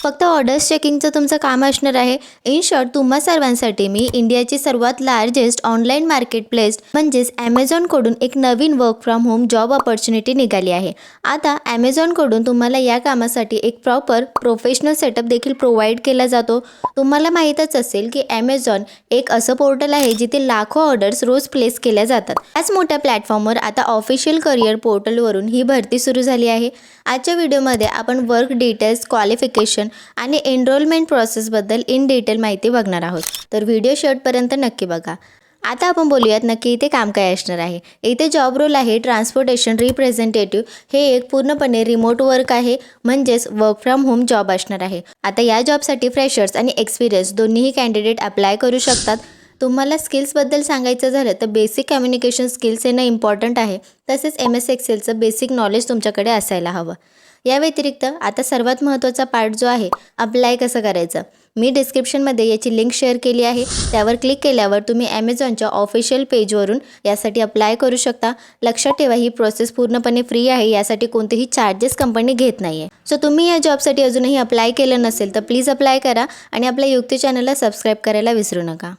फक्त ऑर्डर्स चेकिंगचं तुमचं काम असणार आहे। इन शॉर्ट तुम्हा सर्वांसाठी मी इंडियाची सर्वात लार्जेस्ट ऑनलाईन मार्केटप्लेस म्हणजेच ॲमेझॉनकडून एक नवीन work from home job opportunity निघाली आहे। आता ॲमेझॉनकडून तुम्हाला या कामासाठी एक प्रॉपर प्रोफेशनल सेटअप देखील प्रोव्हाइड केला जातो। तुम्हाला माहीतच असेल की ॲमेझॉन एक असं पोर्टल आहे जिथे लाखो ऑर्डर्स रोज प्लेस केल्या जातात। याच मोठ्या प्लॅटफॉर्मवर आता ऑफिशियल करिअर पोर्टलवरून ही भरती सुरू झाली आहे। आजच्या व्हिडिओमध्ये आपण वर्क डिटेल्स, क्वालिफिकेशन आणि एनरोलमेंट प्रोसेसबद्दल इन डिटेल माहिती बघणार आहोत, तर व्हिडिओ शेवटपर्यंत नक्की बघा। आता आपण बोलूयात नक्की इथे काम काय असणार आहे। इथे जॉब रोल आहे ट्रान्सपोर्टेशन रिप्रेझेंटेटिव्ह। हे एक पूर्णपणे रिमोट वर्क आहे, म्हणजेच वर्क फ्रॉम होम जॉब असणार आहे। आता या जॉबसाठी फ्रेशर्स आणि एक्सपिरियन्स दोन्हीही कॅन्डिडेट अप्लाय करू शकतात। तुम्हाला स्किल्सबद्दल सांगायचं झालं तर बेसिक कम्युनिकेशन स्किल्स येणं इम्पॉर्टंट आहे, तसेच MS एक्सेलचं बेसिक नॉलेज तुमच्याकडे असायला हवं। या व्यतिरिक्त आता सर्वात महत्त्वाचा पार्ट जो आहे अप्लाय कसं करायचं, मी डिस्क्रिप्शनमध्ये याची लिंक शेअर केली आहे। त्यावर क्लिक केल्यावर तुम्ही ॲमेझॉनच्या ऑफिशियल पेजवरून यासाठी अप्लाय करू शकता। लक्षात ठेवा ही प्रोसेस पूर्णपणे फ्री आहे, यासाठी कोणतेही चार्जेस कंपनी घेत नाही आहे। सो तुम्ही या जॉबसाठी अजूनही अप्लाय केलं नसेल तर प्लीज अप्लाय करा आणि आपल्या युक्ती चॅनलला सबस्क्राईब करायला विसरू नका।